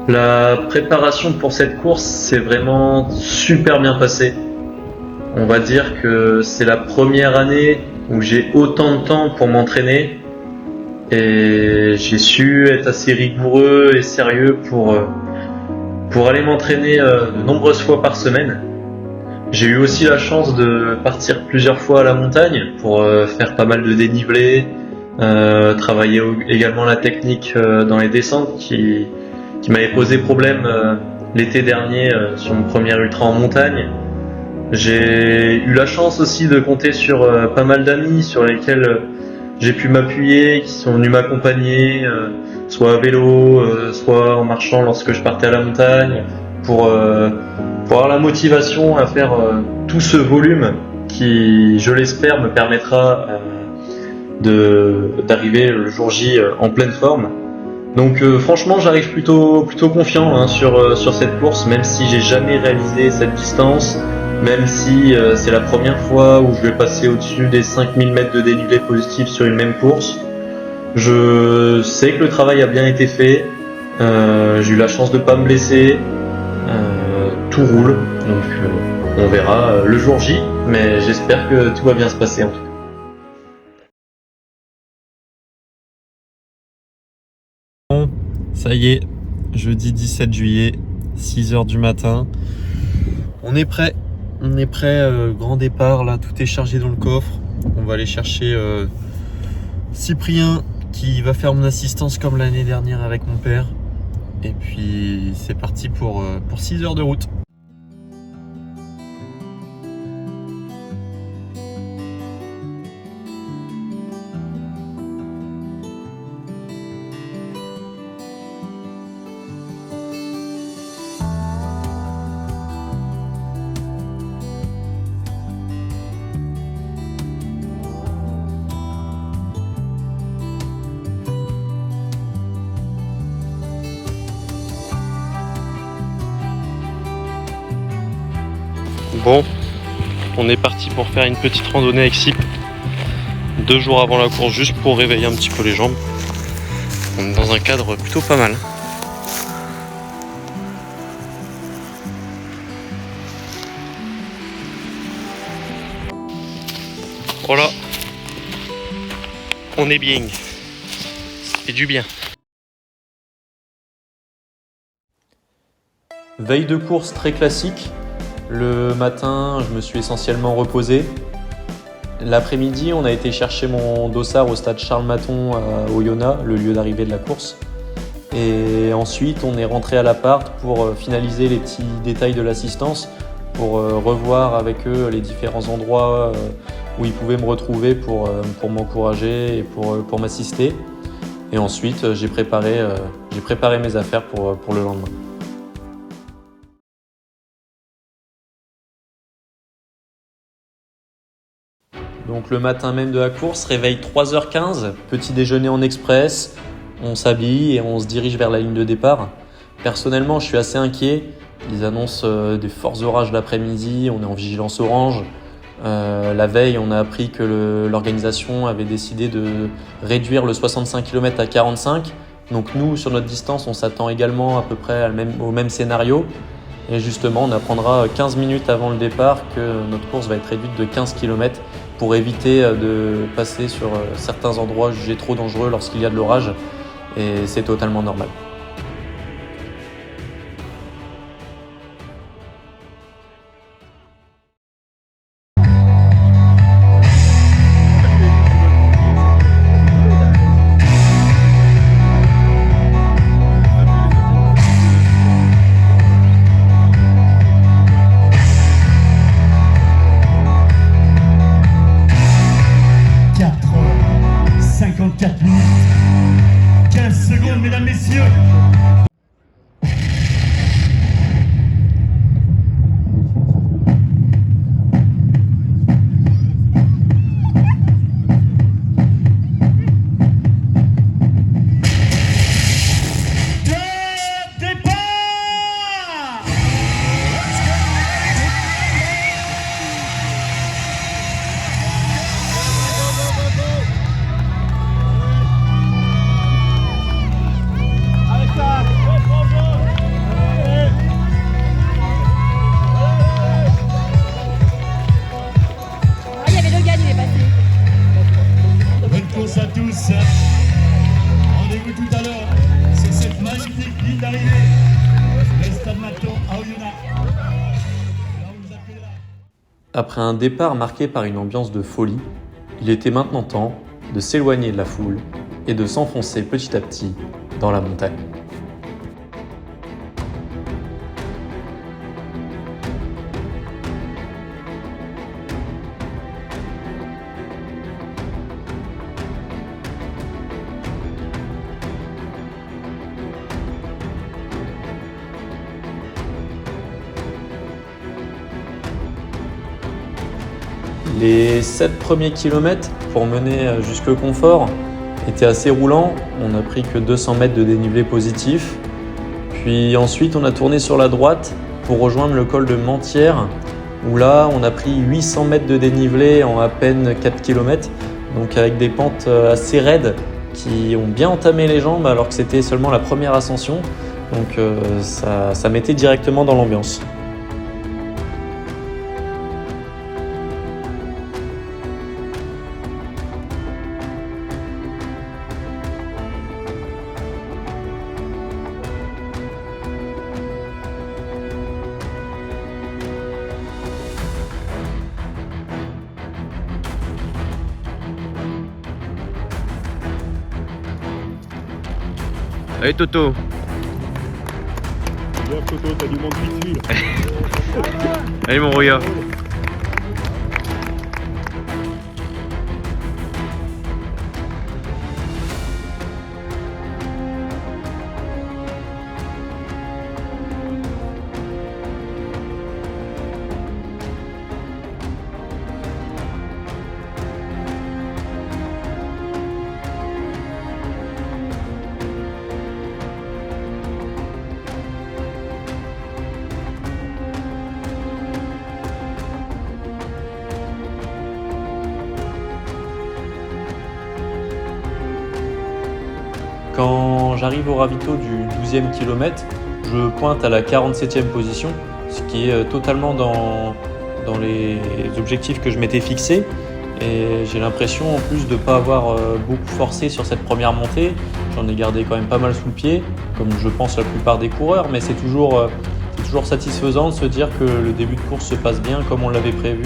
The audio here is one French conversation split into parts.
La préparation pour cette course s'est vraiment super bien passée. On va dire que c'est la première année où j'ai autant de temps pour m'entraîner et j'ai su être assez rigoureux et sérieux pour aller m'entraîner de nombreuses fois par semaine. J'ai eu aussi la chance de partir plusieurs fois à la montagne pour faire pas mal de dénivelé, travailler également la technique dans les descentes qui m'avait posé problème l'été dernier sur mon premier ultra en montagne. J'ai eu la chance aussi de compter sur pas mal d'amis sur lesquels j'ai pu m'appuyer, qui sont venus m'accompagner, soit à vélo, soit en marchant lorsque je partais à la montagne, pour avoir la motivation à faire tout ce volume qui, je l'espère, me permettra d'arriver le jour J en pleine forme. Donc franchement, j'arrive plutôt confiant sur cette course, même si j'ai jamais réalisé cette distance, même si c'est la première fois où je vais passer au-dessus des 5000 mètres de dénivelé positif sur une même course. Je sais que le travail a bien été fait, j'ai eu la chance de pas me blesser, tout roule, donc on verra le jour J, mais j'espère que tout va bien se passer en tout cas. Bon, ça y est, jeudi 17 juillet, 6h du matin. On est prêt, grand départ là, tout est chargé dans le coffre. On va aller chercher Cyprien qui va faire mon assistance comme l'année dernière avec mon père. Et puis c'est parti pour 6 heures de route. Bon, on est parti pour faire une petite randonnée avec Cyp 2 jours avant la course, juste pour réveiller un petit peu les jambes. On est dans un cadre plutôt pas mal. Voilà, on est bien, ça fait du bien. Veille de course très classique. Le matin, je me suis essentiellement reposé. L'après-midi, on a été chercher mon dossard au stade Charles Maton à Oyonnax, le lieu d'arrivée de la course. Et ensuite, on est rentré à l'appart pour finaliser les petits détails de l'assistance, pour revoir avec eux les différents endroits où ils pouvaient me retrouver pour m'encourager et pour m'assister. Et ensuite, j'ai préparé mes affaires pour le lendemain. Donc le matin même de la course, réveil 3h15, petit déjeuner en express, on s'habille et on se dirige vers la ligne de départ. Personnellement, je suis assez inquiet. Ils annoncent des forts orages l'après-midi, on est en vigilance orange. La veille, on a appris que l'organisation avait décidé de réduire le 65 km à 45. Donc nous, sur notre distance, on s'attend également à peu près au même scénario. Et justement, on apprendra 15 minutes avant le départ que notre course va être réduite de 15 km pour éviter de passer sur certains endroits jugés trop dangereux lorsqu'il y a de l'orage. Et c'est totalement normal. Mesdames, messieurs. Avec ça. magnifique ligne d'arrivée. Le Stade Maton à Oyonnax. Là, on nous appelle là. Après un départ marqué par une ambiance de folie, il était maintenant temps de s'éloigner de la foule et de s'enfoncer petit à petit dans la montagne. Les 7 premiers kilomètres pour mener jusqu'au confort étaient assez roulants. On n'a pris que 200 mètres de dénivelé positif. Puis ensuite, on a tourné sur la droite pour rejoindre le col de Mentières, où là, on a pris 800 mètres de dénivelé en à peine 4 km, donc avec des pentes assez raides qui ont bien entamé les jambes alors que c'était seulement la première ascension. Donc ça mettait directement dans l'ambiance. Allez Toto. Regarde Toto, t'as du monde qui te file. Allez mon Roya. Quand j'arrive au ravito du 12e kilomètre, je pointe à la 47e position, ce qui est totalement dans les objectifs que je m'étais fixés. Et j'ai l'impression en plus de ne pas avoir beaucoup forcé sur cette première montée. J'en ai gardé quand même pas mal sous le pied, comme je pense la plupart des coureurs, mais c'est toujours satisfaisant de se dire que le début de course se passe bien comme on l'avait prévu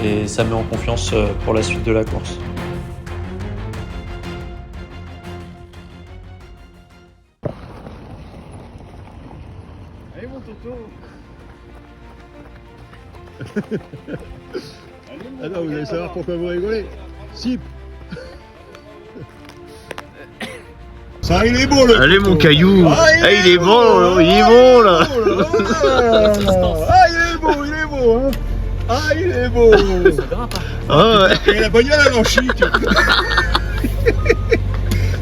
et ça met en confiance pour la suite de la course. Allez mon Toto. Ah non, vous allez savoir pourquoi vous rigolez. Sip. Ça, il est beau le Allez Toto. mon caillou. Ah, il est bon, il est bon là. Ah, il est beau, hein. Ah, il est beau. Ah ouais. Et la bagnole elle en chie.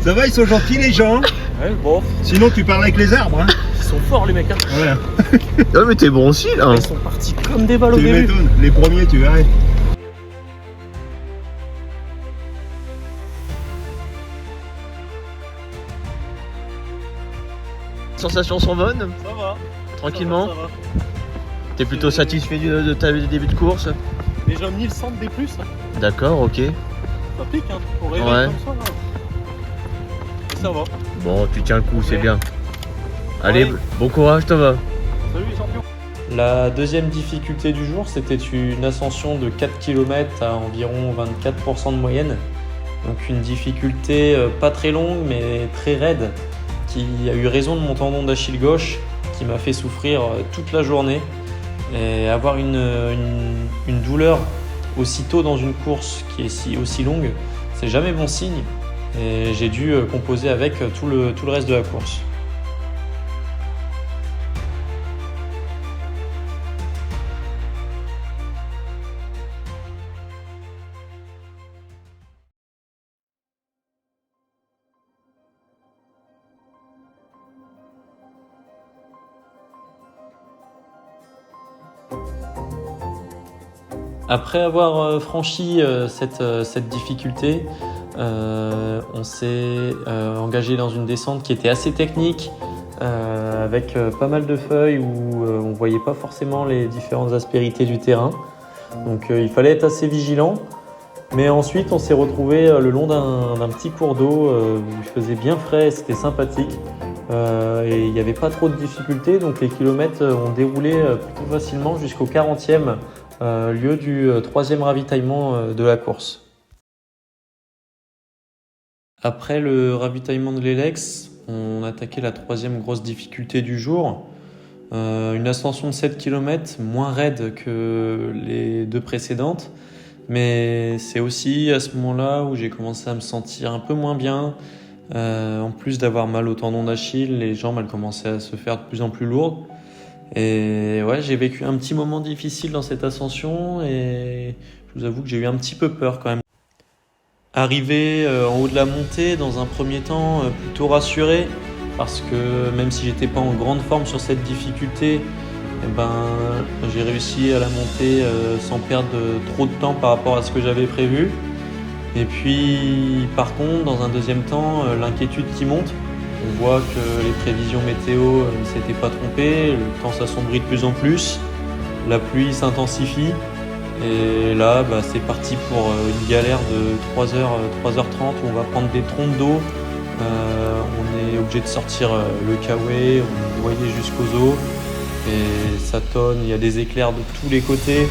Ça va, ils sont gentils les gens. Ouais, bon, Sinon tu parles avec les arbres, hein. ils sont forts les mecs, hein. Voilà. Ah mais t'es bon aussi là. Ils sont partis comme des balles au Tu début. m'étonnes. Les premiers, tu verrais. Les sensations sont bonnes. Ça va. Tranquillement. Ça va. T'es plutôt satisfait de ta début de course. Déjà 1100 des plus, hein. D'accord, ok. Ça pique, hein. Pour réveiller Ouais. comme ça, là. Et ça va. Bon, tu tiens le coup, c'est bien. Allez, Ouais. bon courage Thomas. Salut les champions. La deuxième difficulté du jour, c'était une ascension de 4 km à environ 24% de moyenne. Donc une difficulté pas très longue mais très raide qui a eu raison de mon tendon d'Achille gauche qui m'a fait souffrir toute la journée. Et avoir une douleur aussitôt dans une course qui est aussi longue, c'est jamais bon signe. Et j'ai dû composer avec tout le reste de la course. Après avoir franchi cette difficulté, on s'est engagé dans une descente qui était assez technique, avec pas mal de feuilles où on ne voyait pas forcément les différentes aspérités du terrain. Donc il fallait être assez vigilant. Mais ensuite, on s'est retrouvé le long d'un petit cours d'eau où il faisait bien frais et c'était sympathique. et il n'y avait pas trop de difficultés, donc les kilomètres ont déroulé plutôt facilement jusqu'au 40e lieu du 3e ravitaillement de la course. Après le ravitaillement de l'Elex, on attaquait la 3e grosse difficulté du jour. Une ascension de 7 km, moins raide que les 2 précédentes, mais c'est aussi à ce moment-là où j'ai commencé à me sentir un peu moins bien. En plus d'avoir mal au tendon d'Achille, les jambes elles commençaient à se faire de plus en plus lourdes. Et ouais, j'ai vécu un petit moment difficile dans cette ascension et je vous avoue que j'ai eu un petit peu peur quand même. Arrivé en haut de la montée, dans un premier temps, plutôt rassuré parce que même si j'étais pas en grande forme sur cette difficulté, j'ai réussi à la monter sans perdre trop de temps par rapport à ce que j'avais prévu. Et puis par contre, dans un deuxième temps, l'inquiétude qui monte. On voit que les prévisions météo ne s'étaient pas trompées, le temps s'assombrit de plus en plus, la pluie s'intensifie. Et là, c'est parti pour une galère de 3h30 où on va prendre des trompes d'eau. On est obligé de sortir le kawaii, on est noyé jusqu'aux os. Et ça tonne, il y a des éclairs de tous les côtés.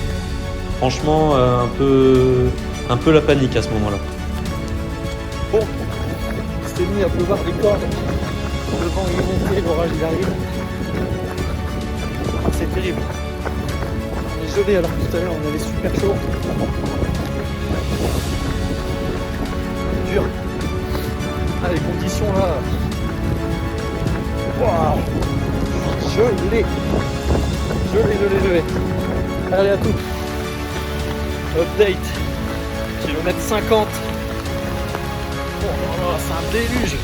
Franchement, un peu la panique à ce moment-là. Bon, c'est mis à pleuvoir des cordes. Le vent il est monté, l'orage il arrive. C'est terrible. On est gelé alors que tout à l'heure on avait super chaud. Dur. Ah, les conditions là. Waouh. Gelé. Allez à tout. Update. Kilomètre 50. Oh là là, c'est un déluge.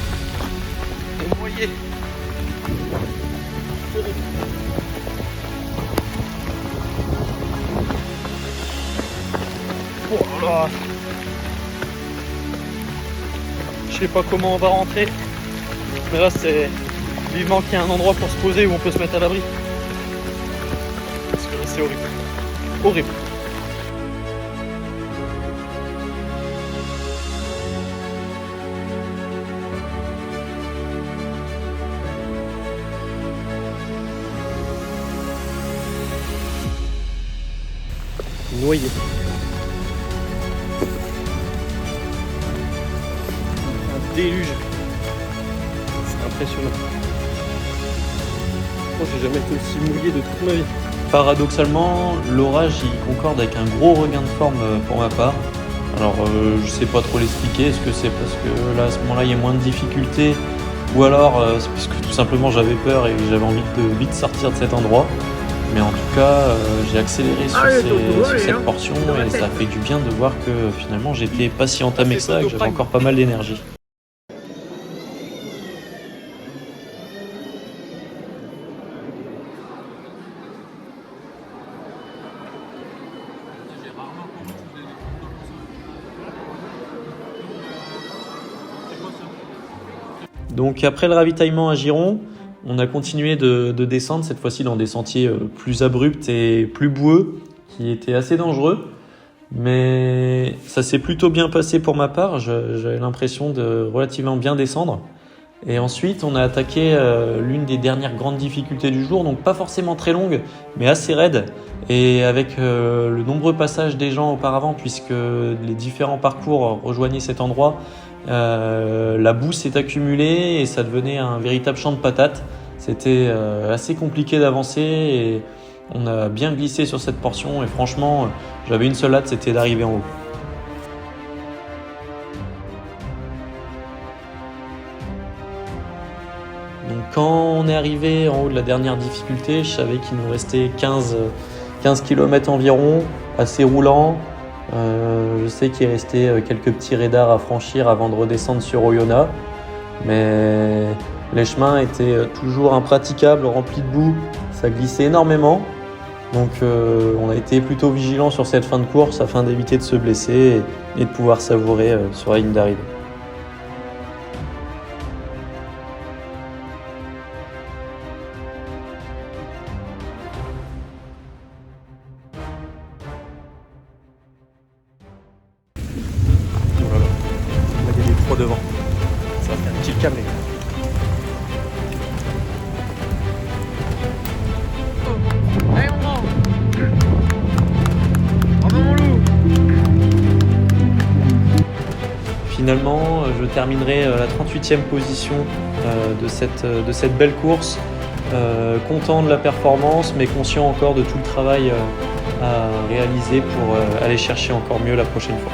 On est noyé. Terrible. Oh là là. Je sais pas comment on va rentrer. Mais là c'est vivement qu'il y a un endroit pour se poser où on peut se mettre à l'abri. Parce que là c'est horrible. Horrible. Noyé. Un déluge. C'est impressionnant. Moi j'ai jamais été aussi mouillé de toute ma vie. Paradoxalement, l'orage il concorde avec un gros regain de forme pour ma part. Alors je sais pas trop l'expliquer, est-ce que c'est parce que là à ce moment-là il y a moins de difficultés ou alors c'est parce que tout simplement j'avais peur et j'avais envie de vite sortir de cet endroit. Mais en tout cas, j'ai accéléré sur cette portion et ça fait du bien de voir que finalement j'étais pas si entamé que ça et que j'avais encore pas mal d'énergie. Donc après le ravitaillement à Giron, on a continué de descendre, cette fois-ci dans des sentiers plus abrupts et plus boueux, qui étaient assez dangereux. Mais ça s'est plutôt bien passé pour ma part, j'avais l'impression de relativement bien descendre. Et ensuite, on a attaqué l'une des dernières grandes difficultés du jour, donc pas forcément très longue, mais assez raide. Et avec le nombreux passage des gens auparavant, puisque les différents parcours rejoignaient cet endroit, la boue s'est accumulée et ça devenait un véritable champ de patates. C'était assez compliqué d'avancer et on a bien glissé sur cette portion et franchement, j'avais une seule hâte, c'était d'arriver en haut. Donc quand on est arrivé en haut de la dernière difficulté, je savais qu'il nous restait 15 km environ, assez roulant. Je sais qu'il restait quelques petits radars à franchir avant de redescendre sur Oyonnax, mais les chemins étaient toujours impraticables, remplis de boue, ça glissait énormément. Donc on a été plutôt vigilants sur cette fin de course afin d'éviter de se blesser et de pouvoir savourer sur la ligne d'arrivée. Voilà. Il y a des trois devant. Ça va faire une petite cam, les gars. Allez mon grand. Bravo mon loup. Finalement, je terminerai la 38e position de cette belle course. Content de la performance, mais conscient encore de tout le travail à réaliser pour aller chercher encore mieux la prochaine fois.